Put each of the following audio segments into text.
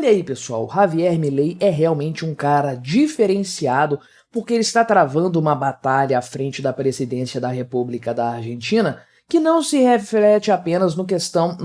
Olha aí, pessoal, Javier Milei é realmente um cara diferenciado porque ele está travando uma batalha à frente da presidência da República da Argentina que não se reflete apenas no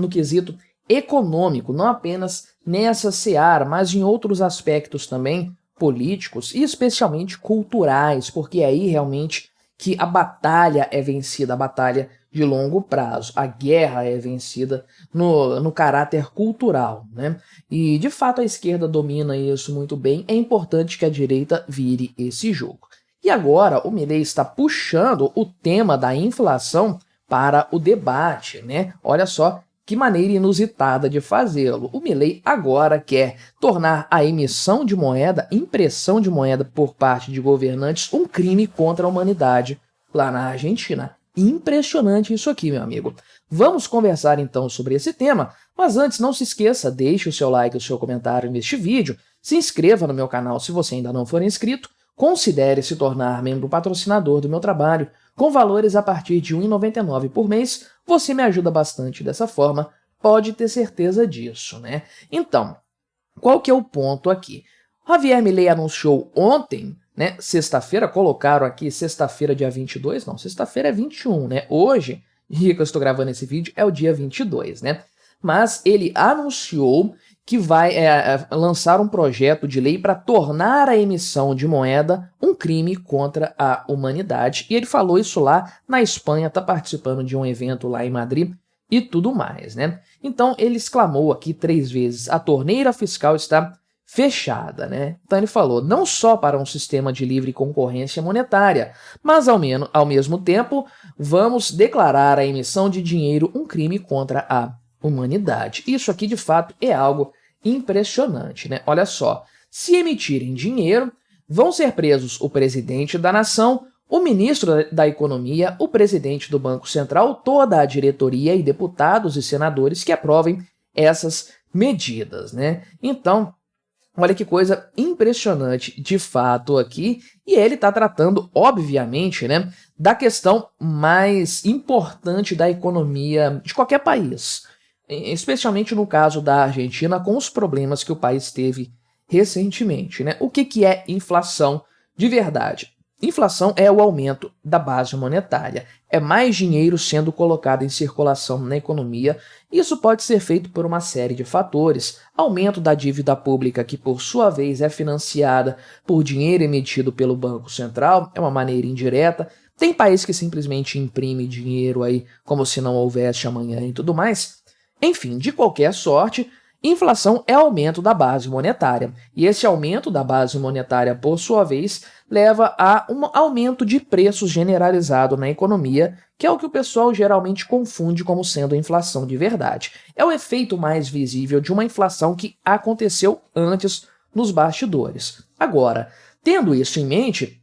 quesito econômico, não apenas nessa seara, mas em outros aspectos também políticos e especialmente culturais, porque é aí realmente que a batalha é vencida, a batalha de longo prazo, a guerra é vencida no caráter cultural, né? E de fato a esquerda domina isso muito bem, é importante que a direita vire esse jogo. E agora o Milei está puxando o tema da inflação para o debate, né? Olha só que maneira inusitada de fazê-lo. O Milei agora quer tornar a emissão de moeda, impressão de moeda por parte de governantes, um crime contra a humanidade lá na Argentina. Impressionante isso aqui, meu amigo. Vamos conversar então sobre esse tema, mas antes não se esqueça, deixe o seu like e o seu comentário neste vídeo, se inscreva no meu canal se você ainda não for inscrito, considere se tornar membro patrocinador do meu trabalho, com valores a partir de R$ 1,99 por mês, você me ajuda bastante dessa forma, pode ter certeza disso, né? Então, qual que é o ponto aqui? Javier Milei anunciou ontem, né, sexta-feira, colocaram aqui sexta-feira dia 22, não, sexta-feira é 21, né? Hoje, dia que eu estou gravando esse vídeo, é o dia 22, né? Mas ele anunciou que vai lançar um projeto de lei para tornar a emissão de moeda um crime contra a humanidade. E ele falou isso lá na Espanha, está participando de um evento lá em Madrid e tudo mais, né? Então ele exclamou aqui 3 vezes: a torneira fiscal está fechada, né? Então ele falou não só para um sistema de livre concorrência monetária, mas ao mesmo tempo vamos declarar a emissão de dinheiro um crime contra a humanidade. Isso aqui de fato é algo impressionante, né? Olha só, se emitirem dinheiro, vão ser presos o presidente da nação, o ministro da Economia, o presidente do Banco Central, toda a diretoria e deputados e senadores que aprovem essas medidas, né? Então, olha que coisa impressionante de fato aqui, e ele está tratando, obviamente, né, da questão mais importante da economia de qualquer país, especialmente no caso da Argentina, com os problemas que o país teve recentemente, né? O que é inflação de verdade? Inflação é o aumento da base monetária, é mais dinheiro sendo colocado em circulação na economia. Isso pode ser feito por uma série de fatores: aumento da dívida pública, que por sua vez é financiada por dinheiro emitido pelo Banco Central, é uma maneira indireta. Tem país que simplesmente imprime dinheiro aí como se não houvesse amanhã e tudo mais. Enfim, de qualquer sorte, inflação é aumento da base monetária, e esse aumento da base monetária, por sua vez, leva a um aumento de preços generalizado na economia, que é o que o pessoal geralmente confunde como sendo inflação de verdade. É o efeito mais visível de uma inflação que aconteceu antes nos bastidores. Agora, tendo isso em mente,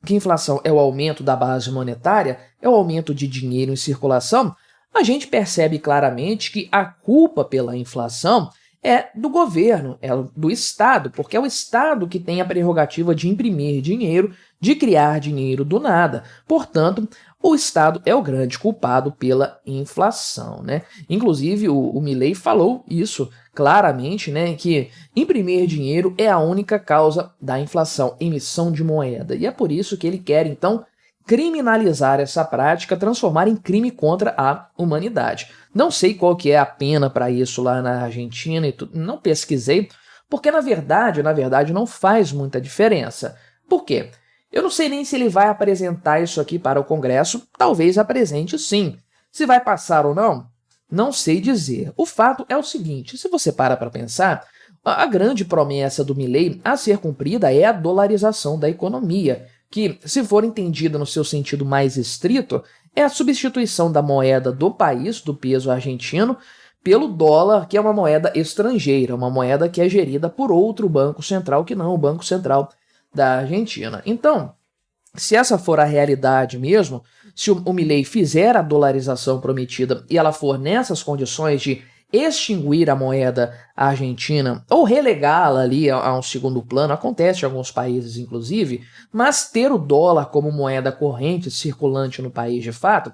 que inflação é o aumento da base monetária, é o aumento de dinheiro em circulação, a gente percebe claramente que a culpa pela inflação é do governo, é do Estado, porque é o Estado que tem a prerrogativa de imprimir dinheiro, de criar dinheiro do nada. Portanto, o Estado é o grande culpado pela inflação, né? Inclusive, o Milei falou isso claramente, né, que imprimir dinheiro é a única causa da inflação, emissão de moeda. E é por isso que ele quer, então, criminalizar essa prática, transformar em crime contra a humanidade. Não sei qual que é a pena para isso lá na Argentina e tudo, não pesquisei, porque na verdade não faz muita diferença. Por quê? Eu não sei nem se ele vai apresentar isso aqui para o Congresso, talvez apresente sim. Se vai passar ou não, não sei dizer. O fato é o seguinte: se você para pensar, a grande promessa do Milei a ser cumprida é a dolarização da economia, que, se for entendida no seu sentido mais estrito, é a substituição da moeda do país, do peso argentino, pelo dólar, que é uma moeda estrangeira, uma moeda que é gerida por outro banco central que não o Banco Central da Argentina. Então, se essa for a realidade mesmo, se o Milei fizer a dolarização prometida e ela for nessas condições de extinguir a moeda argentina ou relegá-la ali a um segundo plano, acontece em alguns países inclusive, mas ter o dólar como moeda corrente circulante no país de fato,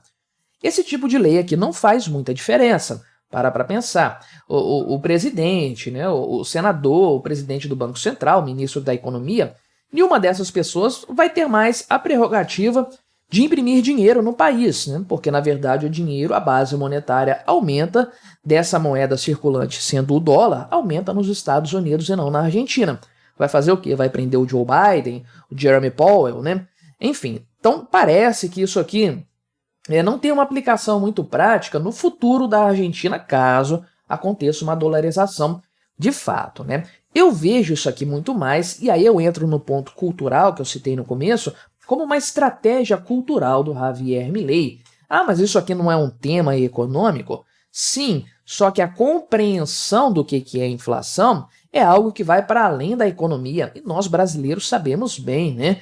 esse tipo de lei aqui não faz muita diferença. Para pensar. O presidente, né, o senador, o presidente do Banco Central, o ministro da Economia, nenhuma dessas pessoas vai ter mais a prerrogativa de imprimir dinheiro no país, né? Porque, na verdade, o dinheiro, a base monetária aumenta dessa moeda circulante, sendo o dólar, aumenta nos Estados Unidos e não na Argentina. Vai fazer o quê? Vai prender o Joe Biden, o Jeremy Powell, né? Enfim, então parece que isso aqui não tem uma aplicação muito prática no futuro da Argentina, caso aconteça uma dolarização de fato, né? Eu vejo isso aqui muito mais, e aí eu entro no ponto cultural que eu citei no começo, como uma estratégia cultural do Javier Milei. Ah, mas isso aqui não é um tema econômico? Sim, só que a compreensão do que é inflação é algo que vai para além da economia, e nós brasileiros sabemos bem, né?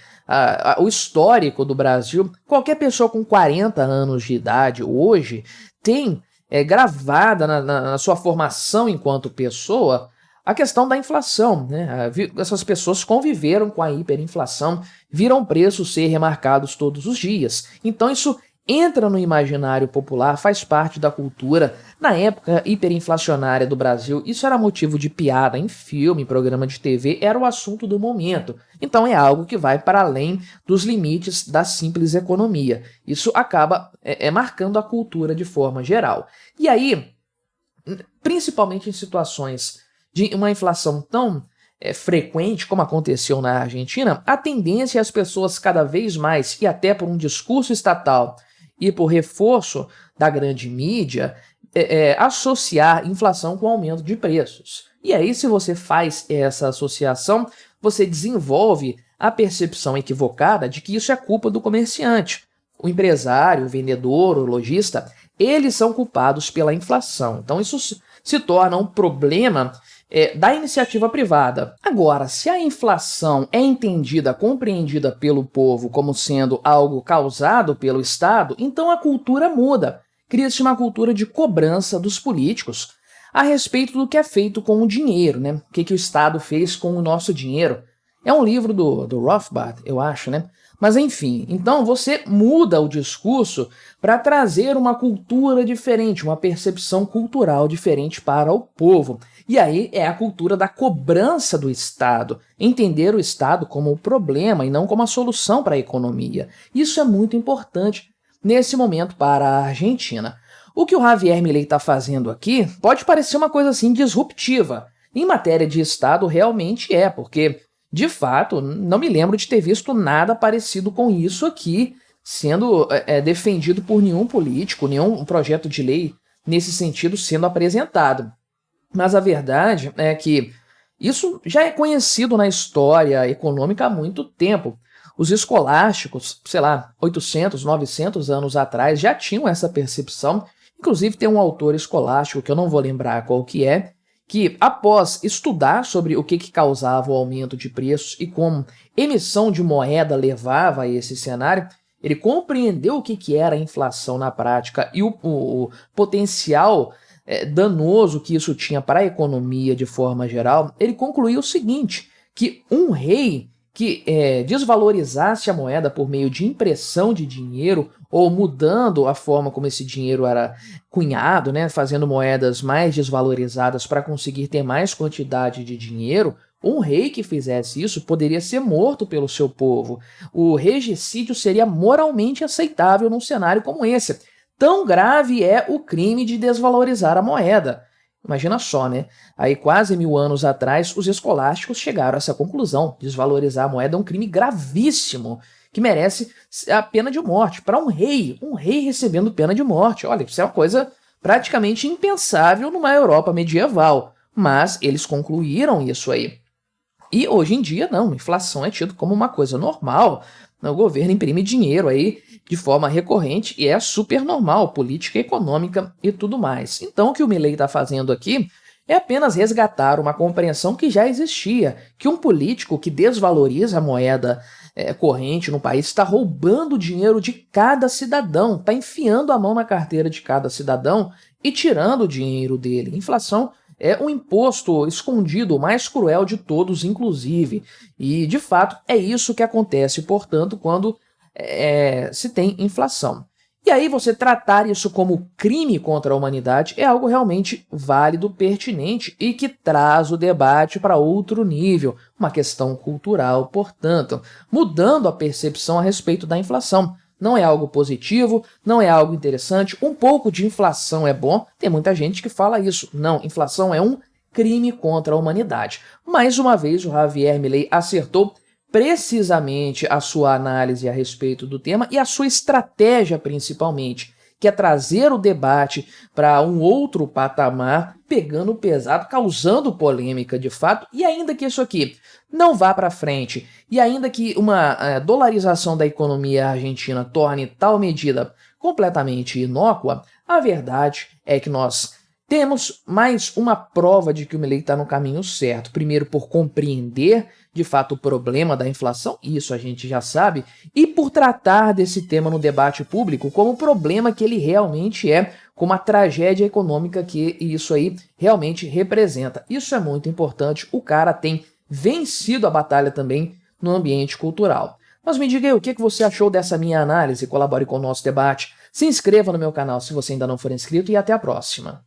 O histórico do Brasil, qualquer pessoa com 40 anos de idade hoje tem gravada na sua formação enquanto pessoa a questão da inflação, né? Essas pessoas conviveram com a hiperinflação, viram preços ser remarcados todos os dias. Então isso entra no imaginário popular, faz parte da cultura. Na época hiperinflacionária do Brasil, isso era motivo de piada em filme, em programa de TV, era o assunto do momento. Então é algo que vai para além dos limites da simples economia. Isso acaba marcando a cultura de forma geral. E aí, principalmente em situações de uma inflação tão frequente como aconteceu na Argentina, a tendência é as pessoas cada vez mais, e até por um discurso estatal e por reforço da grande mídia, associar inflação com aumento de preços. E aí, se você faz essa associação, você desenvolve a percepção equivocada de que isso é culpa do comerciante. O empresário, o vendedor, o lojista, eles são culpados pela inflação. Então isso se torna um problema da iniciativa privada. Agora, se a inflação é entendida, compreendida pelo povo como sendo algo causado pelo Estado, então a cultura muda. Cria-se uma cultura de cobrança dos políticos a respeito do que é feito com o dinheiro, né? O que o Estado fez com o nosso dinheiro. É um livro do Rothbard, eu acho, né? Mas enfim, então você muda o discurso para trazer uma cultura diferente, uma percepção cultural diferente para o povo. E aí é a cultura da cobrança do Estado, entender o Estado como o problema e não como a solução para a economia. Isso é muito importante nesse momento para a Argentina. O que o Javier Milei está fazendo aqui pode parecer uma coisa assim disruptiva. Em matéria de Estado realmente é, porque de fato, não me lembro de ter visto nada parecido com isso aqui sendo defendido por nenhum político, nenhum projeto de lei nesse sentido sendo apresentado. Mas a verdade é que isso já é conhecido na história econômica há muito tempo. Os escolásticos, sei lá, 800, 900 anos atrás, já tinham essa percepção. Inclusive tem um autor escolástico, que eu não vou lembrar qual que após estudar sobre o que causava o aumento de preços e como emissão de moeda levava a esse cenário, ele compreendeu o que era a inflação na prática e o potencial danoso que isso tinha para a economia de forma geral. Ele concluiu o seguinte, que um rei que desvalorizasse a moeda por meio de impressão de dinheiro ou mudando a forma como esse dinheiro era cunhado, né, fazendo moedas mais desvalorizadas para conseguir ter mais quantidade de dinheiro, um rei que fizesse isso poderia ser morto pelo seu povo. O regicídio seria moralmente aceitável num cenário como esse. Tão grave é o crime de desvalorizar a moeda. Imagina só, né? Aí quase 1000 anos atrás, os escolásticos chegaram a essa conclusão. Desvalorizar a moeda é um crime gravíssimo, que merece a pena de morte. Para um rei recebendo pena de morte. Olha, isso é uma coisa praticamente impensável numa Europa medieval. Mas eles concluíram isso aí. E hoje em dia, não. Inflação é tido como uma coisa normal. O governo imprime dinheiro aí de forma recorrente e é super normal, política econômica e tudo mais. Então o que o Milei está fazendo aqui é apenas resgatar uma compreensão que já existia, que um político que desvaloriza a moeda corrente no país está roubando o dinheiro de cada cidadão, está enfiando a mão na carteira de cada cidadão e tirando o dinheiro dele. Inflação é um imposto escondido, o mais cruel de todos, inclusive. E, de fato, é isso que acontece, portanto, quando se tem inflação. E aí você tratar isso como crime contra a humanidade é algo realmente válido, pertinente e que traz o debate para outro nível, uma questão cultural, portanto, mudando a percepção a respeito da inflação. Não é algo positivo, não é algo interessante, um pouco de inflação é bom, tem muita gente que fala isso. Não, inflação é um crime contra a humanidade. Mais uma vez, o Javier Milei acertou precisamente a sua análise a respeito do tema e a sua estratégia principalmente, que é trazer o debate para um outro patamar, pegando pesado, causando polêmica de fato, e ainda que isso aqui não vá para frente, e ainda que uma dolarização da economia argentina torne tal medida completamente inócua, a verdade é que nós temos mais uma prova de que o Milei está no caminho certo. Primeiro, por compreender de fato o problema da inflação, isso a gente já sabe, e por tratar desse tema no debate público como o problema que ele realmente é, como a tragédia econômica que isso aí realmente representa. Isso é muito importante, o cara tem vencido a batalha também no ambiente cultural. Mas me diga aí, o que você achou dessa minha análise? Colabore com o nosso debate, se inscreva no meu canal se você ainda não for inscrito e até a próxima.